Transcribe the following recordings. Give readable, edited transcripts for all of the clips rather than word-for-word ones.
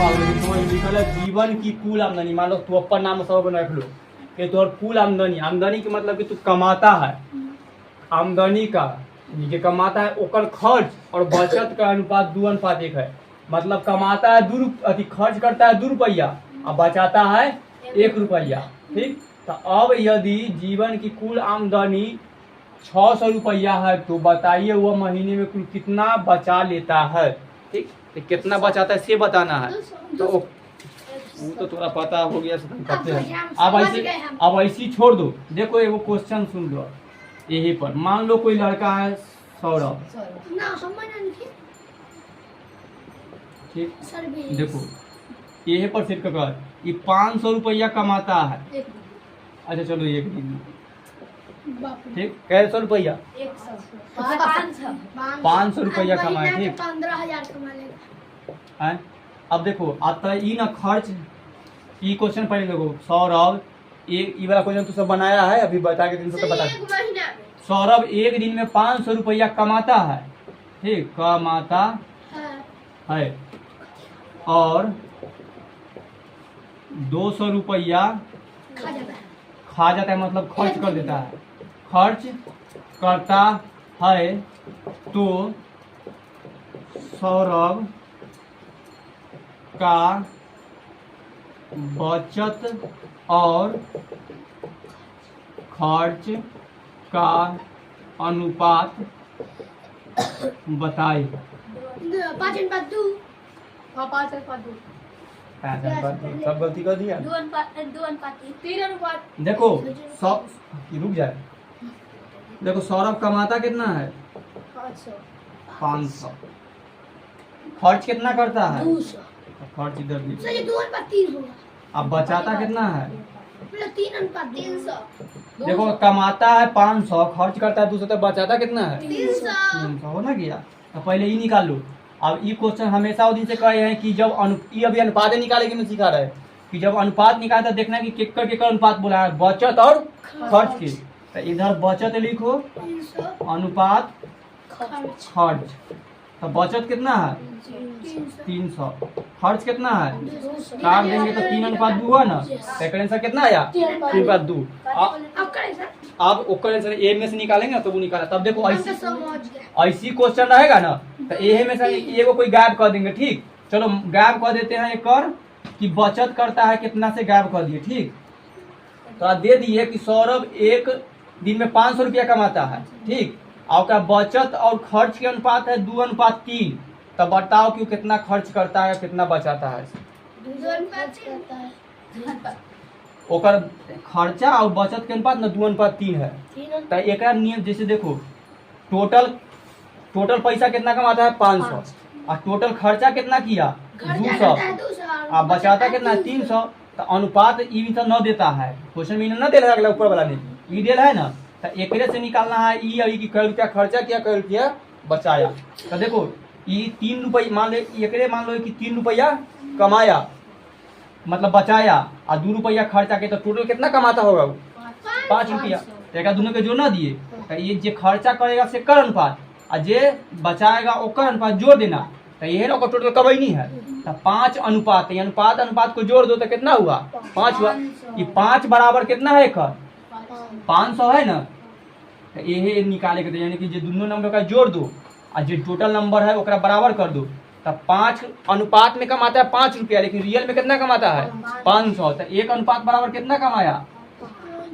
मान लो तुम्हारे लिखल है जीवन की कुल आमदनी, मान लो तू अपन नाम सब रख लो कि तोहर कुल आमदनी, आमदनी के मतलब कि तू कमाता है, आमदनी का जो कमाता है ओकर खर्च और बचत का अनुपात 2:1 है। मतलब कमाता है अति खर्च करता है 2 रुपया और बचाता है 1 रुपया। ठीक, तो अब यदि जीवन की कुल आमदनी 600 रुपया है तो बताइए वह महीने में कुल कितना बचा लेता है। ठीक, तो कितना बचाता है से बताना है। तो वो तो थोड़ा पता हो गया, करते हैं। अब ऐसी छोड़ दो। देखो एगो क्वेश्चन सुन लो यही पर, मान लो कोई लड़का है सौरभ, ठीक, देखो यही पर सिर्फ कर ये 500 रुपया कमाता है। अच्छा चलो एक दिन में, ठीक, कैसे 100 रुपया 500 रुपया कमाए, ठीक 15,000 कमा लेगा है। अब देखो आता ई ना खर्च, ई क्वेश्चन पहले देखो सौरभ ई वाला क्वेश्चन तो सब बनाया है, अभी बता के दिन से तो बता। सौरभ एक दिन में 500 रुपया कमाता है, ठीक, कमाता है और 200 रुपया खा जाता है, मतलब खर्च कर देता है, खर्च करता है। तो सौरभ का बचत और खर्च का अनुपात बताइए। 5:2 सब गलती कर दिया। 2:3 देखो सब रुक जाए। देखो सौरभ कमाता कितना है 500, खर्च कितना करता है 200, खर्च इधर भी, 2:3 होगा। अब बचाता कितना है 3:300। देखो कमाता है 500, खर्च करता है 200, तो बचाता कितना है 300 हो ना गया। तो पहले ही निकाल लो। अब ये क्वेश्चन हमेशा उस दिन से कहे हैं कि जब ये अभी अनुपात निकाले के में सिखा रहा है कि जब अनुपात निकाले तो देखना है कि केकर अनुपात बोला है, बचत और खर्च के। तो इधर बचत लिखो, 300 अनुपात खर्च खर्च। तो बचत कितना है 300, खर्च कितना है, काट देंगे तो 3:2 हुआ ना। तो आंसर कितना आया 3:2। अब ओकर आंसर ए में से निकालेंगे तो वो निकाला। तब देखो ऐसी क्वेश्चन रहेगा ना तो ए में से एगो कोई गायब कर देंगे। ठीक, चलो गायब कर देते हैं एक और कि बचत करता है कितना से गायब कर दिए। ठीक, तो आप दे दिए कि सौरभ एक दिन में 500 रुपया कमाता है, ठीक, और क्या बचत और खर्च के अनुपात है 2:3। तब बताओ कि कितना खर्च करता है कितना बचाता है। ओकर खर्चा और बचत के अनुपात ना 2:3 है। तो एक नियम जैसे देखो टोटल पैसा कितना कमाता है 500 और टोटल खर्चा कितना किया 200 और बचाता कितना 300। तो अनुपात ई तो न देता है, क्वेश्चन में न दे रहा है, ऊपर वाला ने ई दे रहा है ना। तो एकरे से निकालना है ई और की कै रुपया खर्चा किया कै रुपया बचाया। तो देखो ई 3 रुपया मान लो, एकरे मान लो कि 3 रुपया कमाया मतलब बचाया और 2 रुपया खर्चा के, तो टोटल कितना कमाता होगा वो 5 रुपया। तो एक दोनों के जोड़ना दिए। तो ये जे खर्चा करेगा से कर अनुपात और जे बचाएगा ओकर अनुपात जोड़ देना। तो यही ना टोटल कमैनी है। तो 5 अनुपात, ये अनुपात को जोड़ दो तो कितना हुआ 5 हुआ। ये 5 बराबर कितना है एकर 500 है ना। तो यही निकाले के यानी कि जो दोनों नंबर का जोड़ दो और जो टोटल नंबर है ओकरा बराबर कर दो। तब 5 अनुपात में कमाता है 5 रुपया, लेकिन रियल में कितना कमाता है 500। तो 1 अनुपात बराबर कितना कमाया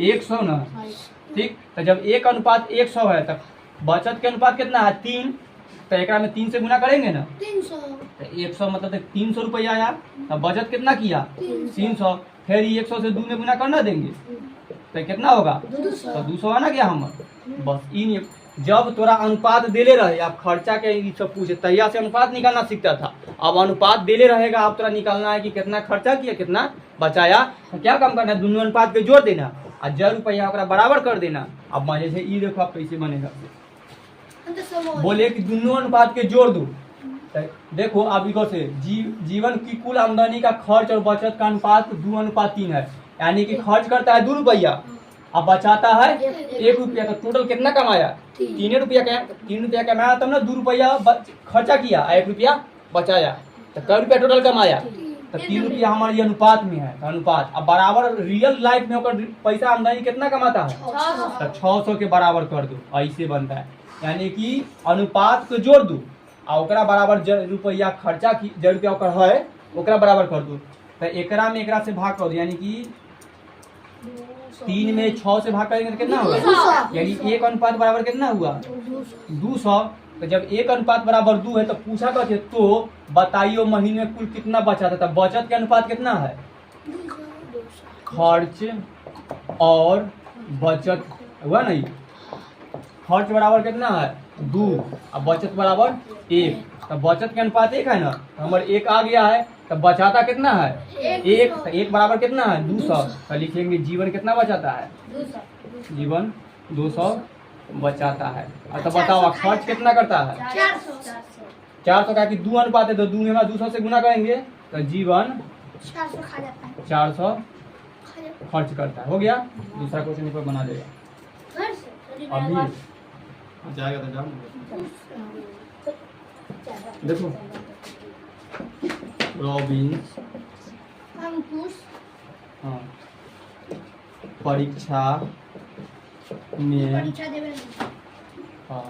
100 ना। ठीक, तो जब 1 अनुपात 100 है तब बचत के अनुपात कितना है 3। तो एक में 3 से गुना करेंगे ना 300। तो 100 मतलब 300 रुपया आया। तब बचत कितना किया 300। फिर 100 से 2 में गुना करना देंगे तो कितना होगा 200। तो 200 आना क्या हमर बस। इन जब तोरा अनुपात देले रहे, आप खर्चा के ई सब पूछे तैयार से अनुपात निकालना सीखता था। अब अनुपात देले रहेगा, अब तोरा निकालना है कि कितना खर्चा किया कितना बचाया। तो क्या काम करना है दोनों अनुपात पे जोड़ देना और जो रुपया ओकरा बराबर कर देना। अब मजे से ई देखो आप कैसे बनेगा। बोले कि दोनों अनुपात के जोड़ दो। देखो आप इधर से जीवन की कुल आमदनी का खर्च और बचत का अनुपात 2:3 है। यानी कि खर्च करता है 2 रुपया अब बचाता है 1 रुपया। तो टोटल कितना कमाया 3 रुपया कमाया, तब ना 2 रुपया खर्चा किया 1 रुपया बचाया। तो कै रुपया टोटल कमाया तो 3 रुपया हमारे ये अनुपात में है, तो अनुपात अब बराबर रियल लाइफ में होकर पैसा आमदनी कितना कमाता है, तो 600 के बराबर कर दो, ऐसे बनता है। यानी कि अनुपात को जोड़ दू आ ओकरा बराबर रुपया खर्चा की जो रुपया ओकर है ओकरा बराबर कर दू, तो एकरा में एकरा से भाग कर दो, यानी कि 3 में 6 से भाग करेंगे तो कितना होगा, 200। यानी 1 अनुपात बराबर कितना हुआ 200। तो जब 1 अनुपात बराबर 2 है तो पूछा करते तो बताइए महीने में कुल कितना बचा था, तो बचत के अनुपात कितना है, खर्च और बचत हुआ नहीं, खर्च बराबर कितना है 2 और बचत बराबर 1, तो बचत के अनुपात 1 है ना, तो हमारे 1 आ गया है, तो बचाता कितना है 1, तो 1 बराबर कितना है 200, तो लिखेंगे जीवन कितना बचाता है, जीवन 200 बचाता है। और तो बताओ खर्च कितना करता है 400 का कि 2 अनुपात है तो 2 में 200 से गुना करेंगे तो जीवन 400 खा जाता है, 400 खा जाता खर्च करता है। हो गया, दूसरा क्वेश्चन पर बना देगा है। घर से अभी जाएगा तो जाओ देखो रॉबिन्स अंकुश हाँ परीक्षा में परीक्षा देवे हाँ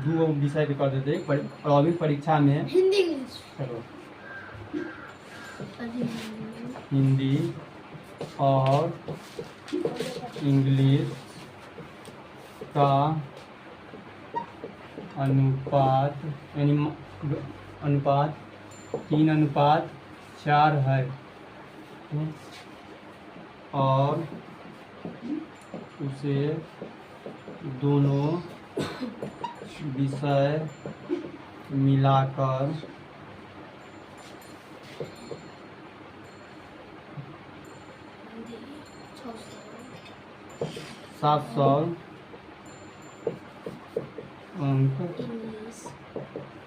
दो विषय पे कर देते रॉबिन परीक्षा में हिंदी इंग्लिश चलो हिंदी और इंग्लिश का अनुपात यानी अनुपात 3:4 है और उसे दोनों विषय मिलाकर 700 अंक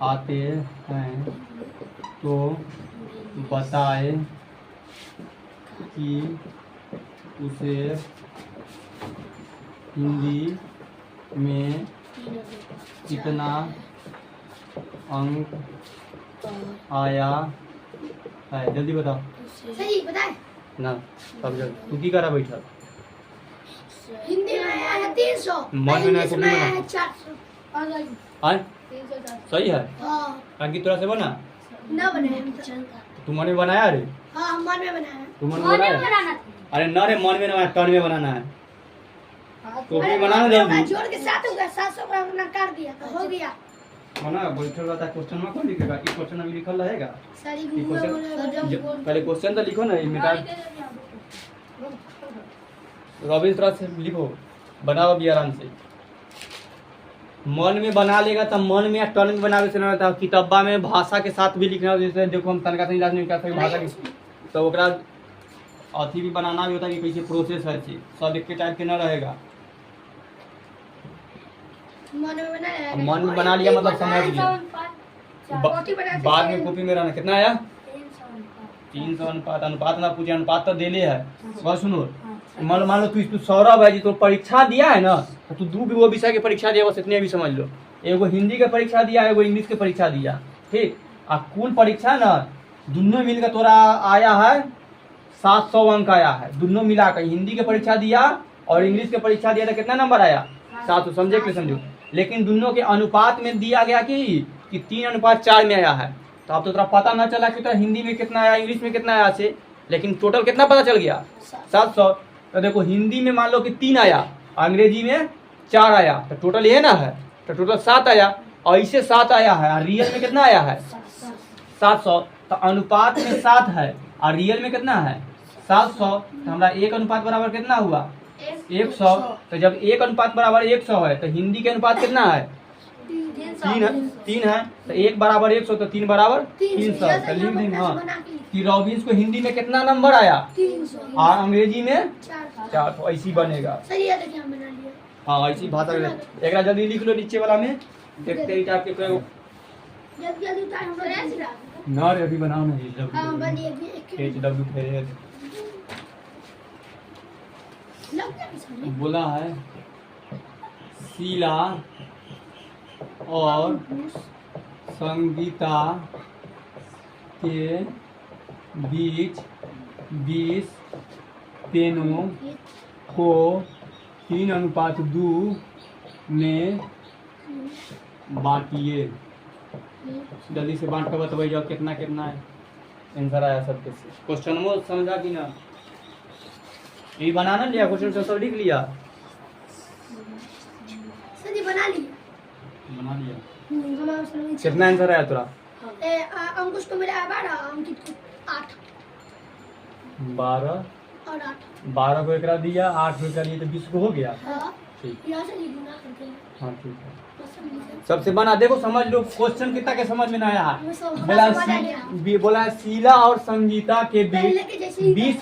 आते हैं तो बताए कि उसे हिंदी में कितना अंक आया है, जल्दी बताओ सही बताए। ना सब जल्दी तू की करा बैठा हिंदी में आया है 300, मन में ना इंग्लिश कॉपी में में आया ना। है 400। हाँ 300 सही है हाँ काकी तोरा से बना ना बनाया तू मन में बनाया रे हाँ मन में बनाया तू मन में बनाया अरे न रे मन में ना टर्न में बनाना है कॉपी में बनाना जल्दी जोड़ के 7 होगा 700 का अपना काट दिया तो हो गया। बना बैठल रहता क्वेश्चन में कौन लिखेगा ये क्वेश्चन अभी लिखल रहेगा सारी ये घूमना क्वेश्चन पहले क्वेश्चन तो लिखो ना ये मेरा रॉबिन तरह से लिखो बनाओ भी आराम से मन में बना लेगा तब मन में या टर्न में बनावे से ना रहता किताबा में भाषा के साथ भी लिखना जैसे देखो हम तनका से इलाज नहीं कर सकते भाषा की तो ओकरा अथी भी बनाना भी होता है कि कैसे प्रोसेस है चीज सब एक के टाइप के ना रहेगा मन में बनाया मन में बना लिया मतलब समझ लिया बाद में कॉपी में रहना कितना आया 300 अनुपात अनुपात ना पूछे अनुपात तो देले है बस सुनो मान लो तू सौरभ है जी तो परीक्षा दिया है ना तो तू दो विषय की परीक्षा दिया बस इतने भी समझ लो एगो हिंदी के परीक्षा दिया एगो इंग्लिश के परीक्षा दिया ठीक आ कुल परीक्षा ना दोनों मिलकर तोरा आया है 700 अंक आया है दोनों मिलाकर हिंदी के परीक्षा दिया और इंग्लिश के परीक्षा दिया तो कितना नंबर आया 700 समझे कि समझो लेकिन दोनों के अनुपात में दिया गया कि 3:4 में आया है तो अब तो तोरा पता ना चला कि तो हिंदी में कितना आया इंग्लिश में कितना आया से लेकिन टोटल कितना पता चल गया 700 तो देखो हिंदी में मान लो कि 3 आया अंग्रेजी में 4 आया तो टोटल ये ना है तो टोटल 7 आया और इसे 7 आया है और रियल में कितना आया है 700 तो अनुपात में 7 है और रियल में कितना है 700 तो हमारा 1 अनुपात बराबर कितना हुआ 100 तो जब 1 अनुपात बराबर 100 है तो हिंदी के अनुपात कितना है 3 है तो 1 बराबर 100 तो 3 बराबर 300 तो लिख देंगे हाँ कि रॉबिन्स को हिंदी में कितना नंबर आया 300 और अंग्रेजी में 400 4 तो ऐसी बनेगा सही है देखिए हम बना लिया हाँ ऐसी भाषा एक जल्दी लिख लो नीचे वाला में देखते ही टाइप के जल्दी जल्दी उतार हम लोग ना रे अभी बनाओ ना हां बनिए एच डब्ल्यू फेरे लग गया समझ बोला है शीला और संगीता के बीच 20 पेनों को 3:2 में बांटिए। जल्दी से बांट कर बताइए जाओ कितना कितना है आंसर आया सबके। क्वेश्चन में समझा कि ना? ये बनाना लिया क्वेश्चन सब लिख लिया? सर जी बना लिया। बना लिया। हमारा समझ कितना आंसर आया तेरा? अंकुश को मिला 12, अंकित को 8 12 और 8। 12 को एकरा दिया, 8 को एकरा दिया, तो 20 को हो गया। हाँ ठीक। यहाँ से लिखना करके हाँ ठीक है। बस सबसे बना देखो, समझ लो क्वेश्चन कितना के समझ में ना आया है। समझ बोला शीला और संगीता के पहले के जैसे ही 20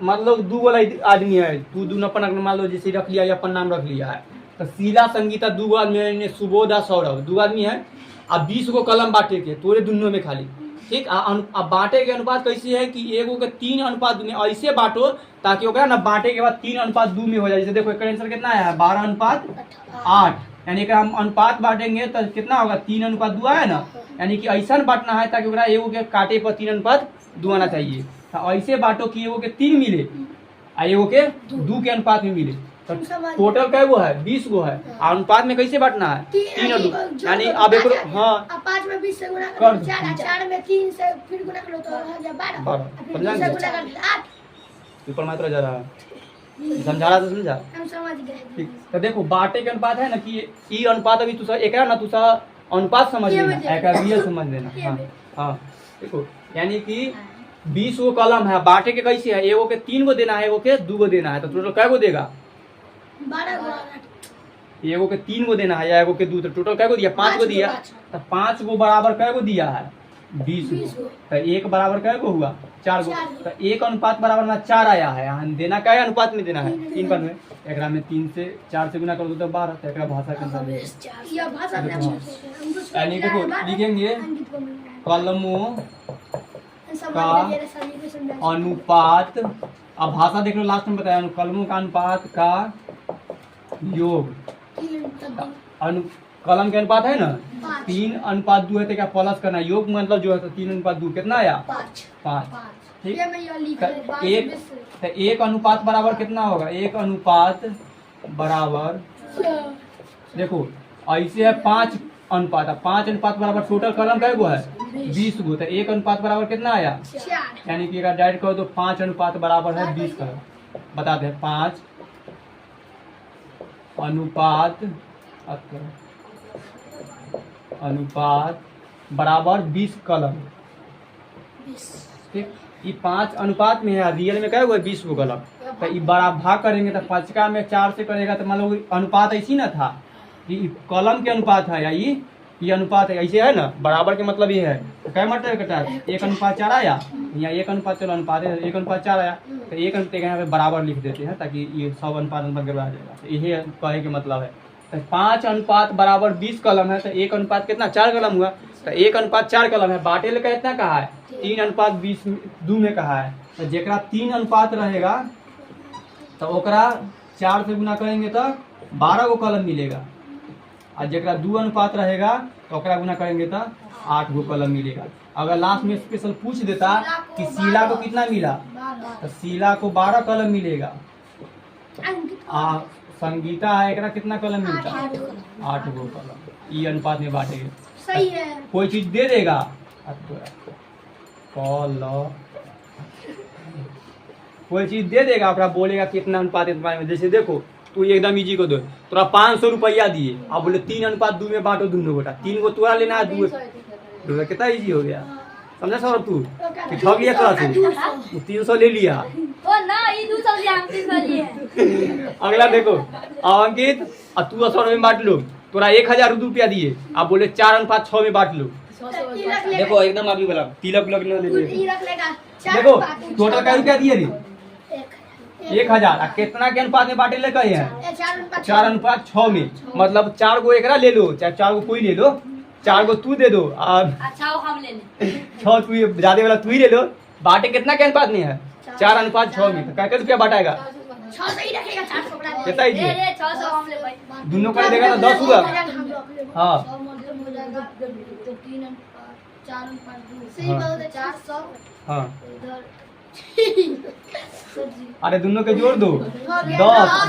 मतलब 2 वाला आदमी है, तू दू अपन मान लो जैसे रख लिया या अपन नाम रख लिया है, तो शीला संगीता 2 आदमी है, सुबोधा सौरभ 2 आदमी है। अब 20 को कलम बांटे के तोरे दोनों में खाली। ठीक। अब बांटे के अनुपात कैसी है कि एगो के 3:2 में ऐसे बांटो ताकि ओकरा ना बांटे के बाद 3:2 में हो जाए। जैसे देखो इसका आंसर कितना आया है 12:8, यानी कि हम अनुपात बांटेंगे तो कितना होगा 3:2 आया ना, यानी कि ऐसा बांटना है ताकि ओकरा एगो के काटे पर 3:2 आना चाहिए। तो ऐसे बांटो कि एगो के 3 मिले आ एगो के 2 के अनुपात में मिले। तो टोटल कै गो है 20 गो है। अनुपात में कैसे बांटना है 3 और 2, यानी अब एक हाँ अब 5 में 20 से गुना कर करो 4 में 3 से फिर गुना करो तो हो गया 12 फिर 20 से गुना कर 8। ऊपर मात्रा जा रहा है, समझा रहा था समझा? हम समझ गए। ठीक। तो देखो बांटे के अनुपात है ना कि ई अनुपात अभी तू एक ना तू अनुपात समझ लेना, एक रियल समझ लेना। हाँ हाँ देखो, यानी कि 20 गो कलम है, बांटे के कैसे है एगो के 3 गो देना है, एगो के 2 गो देना है, तो टोटल कै गो देगा 12 गो। एगो के 3 गो देना है या एगो के 2, तो टोटल कै गो दिया 5 गो दिया। तो 5 गो बराबर कै गो दिया है 20 गो। तो 1 बराबर कै गो हुआ 4 गो। तो 1 अनुपात बराबर ना 4 आया है। यहाँ देना क्या है अनुपात में देना है 3 पर में, एकरा में 3 से 4 से गुना कर दो तो 12। तो एकरा भाषा के अंदर ये भाषा में यानी देखो लिखेंगे कलमों का अनुपात। अब भाषा देख लो लास्ट में बताया, कलमों का अनुपात का योग। कलम के अनुपात है ना 3:2 है, तो क्या प्लस करना है योग मतलब जो है तो 3:2 कितना आया 5। ठीक। तो 1 अनुपात बराबर कितना होगा 1 अनुपात बराबर देखो ऐसे है 5 अनुपात। 5 अनुपात बराबर टोटल कलम कै गो है 20 गो। तो 1 अनुपात बराबर कितना आया 4। यानी कि अगर डायरेक्ट करो तो 5 अनुपात बराबर है 20 कलम। बताते हैं 5 अनुपात बराबर 20 कलम। ठीक। ये 5 अनुपात में है, रियल में क्या हुआ 20 गो कलम। तो ये बड़ा भाग करेंगे तो 5 का में 4 से करेगा तो मान लो अनुपात ऐसी ना था कि कलम के अनुपात है या ये अनुपात है ऐसे है ना, बराबर के मतलब ये है। तो क्या मतलब कटा है 1:4 आया, यहाँ 1 अनुपात चलो अनुपात है 1:4 आया, तो 1 अनुपात यहाँ पे बराबर लिख देते हैं ताकि ये सब अनुपात के बराबर आ जाएगा। तो यही कहे के मतलब है। तो 5 अनुपात बराबर 20 कलम है, तो 1 अनुपात कितना 4 कलम हुआ। तो 1 अनुपात 4 कलम है, बांटे ले कितना कहा है 3:2 में कहा है। तो जेकरा 3 अनुपात रहेगा तो ओकरा 4 से गुना करेंगे तो 12 गो कलम मिलेगा, और जेकरा 2 अनुपात रहेगा तो ओकरा गुना करेंगे तो 8 गो कलम मिलेगा। अगर लास्ट में स्पेशल पूछ देता कि शीला को कितना मिला तो शीला को 12 कलम मिलेगा, संगीता है एकरा कितना कलम मिलता 8 गो कलम। ये अनुपात में बांटेंगे। सही है। कोई चीज दे देगा कोई चीज दे देगा ओकरा बोलेगा कितना अनुपात में। जैसे देखो तू एकदम इजी को दो, तोरा 500 रुपया दिए, अब बोले 3:2 में बांटो दोनों गोटा, 3 गो तोरा लेना है 2 कितना इजी हो गया। समझा सौरभ तू कि ठग लिया तोरा तू 300 ले लिया। अगला देखो अंकित तू 100 में बांट लो, तोरा 1000 रुपया दिए, आप बोले 4:6 में बांट लो। देखो एकदम अभी बोला तिलक ले लिए। देखो टोटल क्या रुपया दिए रे 1000, कितना के अनुपात में बांटे ले कहे हैं 4:6 में, मतलब 4 गो एकरा ले लो चाहे 4 गो कोई ले लो, 4 गो तू दे दो, अच्छा हम ले लें 6 तू ज्यादा वाला तू ही ले लो। बांटे कितना के अनुपात में है 4:6 में, तो क्या रुपया बांटेगा 6 से ही रखेगा 400 कितना ही ले 600 हम ले भाई दोनों का देगा तो 10 हुआ। हाँ तो 3 अनुपात 4 अनुपात 2 सही हाँ। बहुत है 400 हाँ इधर अरे दोनों के जोड़ दो, हो गया,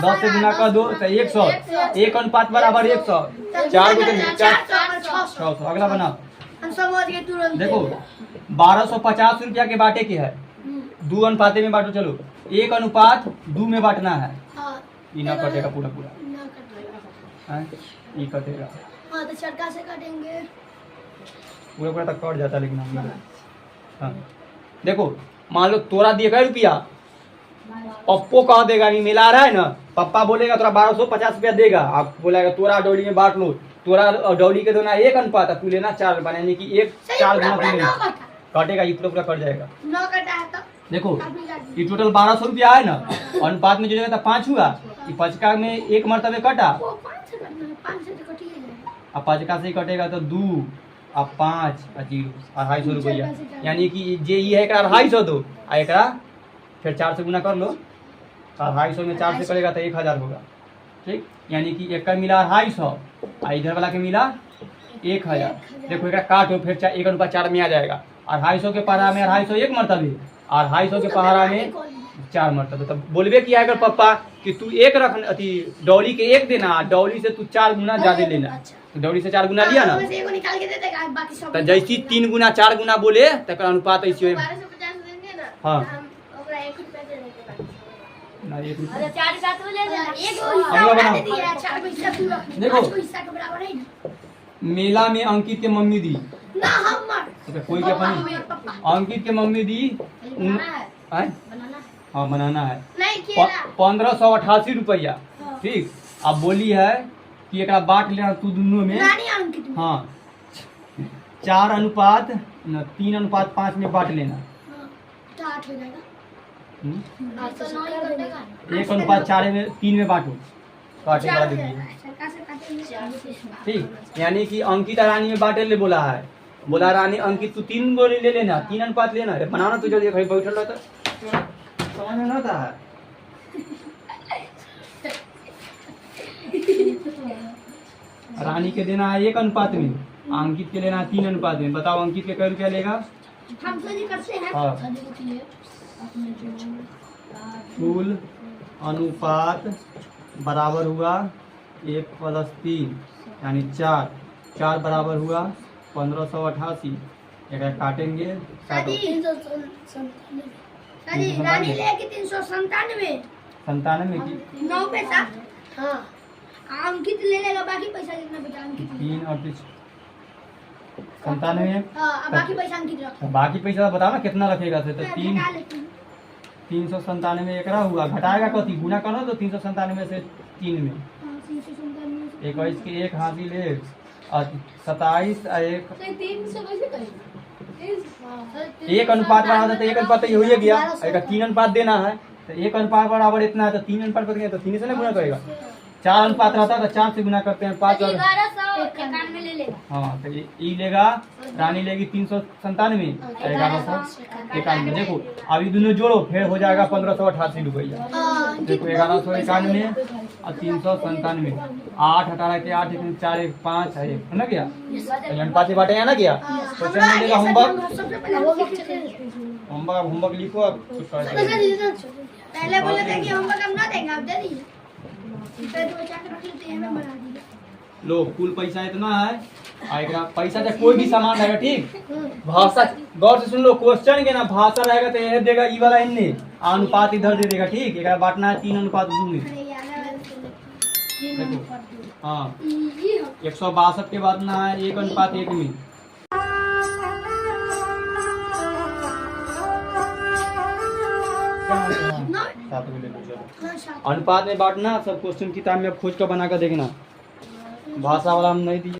10 से गुना कर दो तो 100, 1 अनुपात बराबर 100, 4 गुना 600। अगला बना, हम समझ गए तुरंत। देखो 1250 रुपया के बांटे के है, 2 अनुपाते में बांटो। चलो 1 अनुपात 2 में बांटना है, हाँ ये ना कटेगा पूरा पूरा, ना कटेगा। हैं? ये कटेगा हाँ तो छटका से काटेंगे। पूरा पूरा तक कट जाता है, लेकिन हम हाँ देखो मान लो तोरा दिए का रुपया, पप्पो कह देगा कि मिला रहा है ना, पप्पा बोलेगा तोरा 1250 रुपया देगा, आप बोलेगा तोरा डौली में बांट लो, तोरा डौली के देना 1 अनुपात, तू लेना 4 अनुपात, यानी कि 1 4 गुना तू लेना, काटेगा ये पूरा पूरा कट जाएगा। नौ कटा है तो देखो अभी काट दीजिए। ये टोटल 1200 रुपया है ना, अनुपात में जो जाएगा 5 हुआ, ये पचका में 1 मरतबे कटा, वो 5 से कटना है, 5 से तो कट ही जाएगा। अब पचका से ही कटेगा तो 2 अब 5 और 0 250 रुपया, यानी कि जे ये है एक 250 दो आ एक फिर 4 से गुना कर लो, 250 में 4 से करेगा तो 1000 होगा, ठीक। यानी कि एक का मिला 250 और इधर वाला के मिला 1000। देखो एक काटो फिर 1 अनुपात 4 में आ जाएगा, 250 के पहाड़ा में 250 1 मरतबे और 250 के पहाड़ा में 4 मरतबे। तब बोलबे किया अगर पापा कि तू 1 रख अथी डौली के 1 देना, डौली से तू 4 गुना ज्यादा लेना, अच्छा। तो डौली से 4 गुना लिया ना, उसमें से एगो निकाल के दे देगा, बाकी सब तो जैसी 3 गुना 4 गुना बोले तक अनुपात ऐसे 1250 देंगे ना। हाँ। तो हम ओकरा 1 रुपया दे देंगे। ना 1 रुपया। अरे 4 का तो ले लेना। एगो हिस्सा अगला उठा बनाओ। दे दिया, 4 को हिस्सा तू रख। देखो। 5 को हिस्सा के बराबर है ना। मेला में अंकित के मम्मी दी, ना हमर तो कोई क्या पापा, पनी पापा। अंकित के मम्मी दी बनाना है, हैं? बनाना है। हाँ बनाना है, नहीं केला। 1588 रुपया, हाँ। ठीक। अब बोली है कि एक बांट लेना तू दोनों में, रानी अंकित में। हाँ 4 अनुपात 3 अनुपात 5 में बांट लेना, हाँ, तो 8 हो जाएगा। हम्म? आज तो 9 ही कर देगा। 1 अनुपात 4 में 3 में बांटो, काटे चार वाला हो दीजिए, जाएगा। सरकार से काटेंगे। ठीक। यानी कि अंकित और रानी में बांटे ले बोला है, बोला रानी अंकित तू 3 गो ले लेना, 3 अनुपात लेना है, बनाना तुझे जल्दी भाई बैठल रहता समझ में ना आता है। रानी के देना है 1 अनुपात में, अंकित के लेना है 3 अनुपात में। बताओ अंकित के कै रुपया लेगा? हम तो जी करते हैं। हाँ। सदी होती है। अपने जो कुल अनुपात बराबर हुआ 1 + 3 यानी 4, 4 बराबर हुआ 1588। एक काटेंगे सदी 397। सदी रानी लेगी 397। 97 की 9 पैसा। हाँ। अंकित ले लेगा, बाकी पैसा कितना बचा अंकित ले। 3 और 97, हाँ, अब बाकी पैसा अंकित रख। बाकी पैसा बताओ ना कितना रखेगा से, तो मैं 3 घटा लेती हूँ। 397 एकरा हुआ, घटाएगा कथी, गुना करना तो 397 से 3 में हाँ, 397 21 के 1 हासिल 1 और 27 और 1 300 कैसे करेंगे? 1 अनुपात बराबर है, तो 1 अनुपात तो ये हो ही गया, अगर 3 अनुपात देना है तो 1 अनुपात बराबर इतना है, तो 3 अनुपात करेंगे तो 3 से ना गुना करेगा। 4 अनुपात रहता है तो 4 से गुना करते हैं, 5 और 1191 ले लेगा। हाँ तो ये लेगा, रानी लेगी 397 और 1191। देखो अभी दोनों जोड़ो फिर हो जाएगा 1588 रुपया। देखो 1191 और 397, 8 18 के 8 1 4 1 5 है ना क्या, अनुपात से बांटे हैं ना क्या। क्वेश्चन में देगा होमवर्क लिखो, अब कुछ पहले बोले थे कि होमवर्क हम ना देंगे, अब दे दीजिए। फिर दो बचा के रख लेते हैं, हमें बना दीजिए। लो कुल पैसा इतना है, आएगा पैसा चाहे कोई भी सामान रहेगा, ठीक। भाषा गौर से सुन लो, क्वेश्चन के ना भाषा रहेगा तो यह देगा ई वाला इनने, अनुपात इधर दे देगा, ठीक। एक बांटना है 3 अनुपात 2 में। अरे यार, देखो हाँ 162 के बांटना है 1 अनुपात 1 में। सात को ले लो, चलो। अनुपात में बांटना सब क्वेश्चन किताब में अब खोज कर बना कर देखना, भाषा वाला हम नहीं दिए।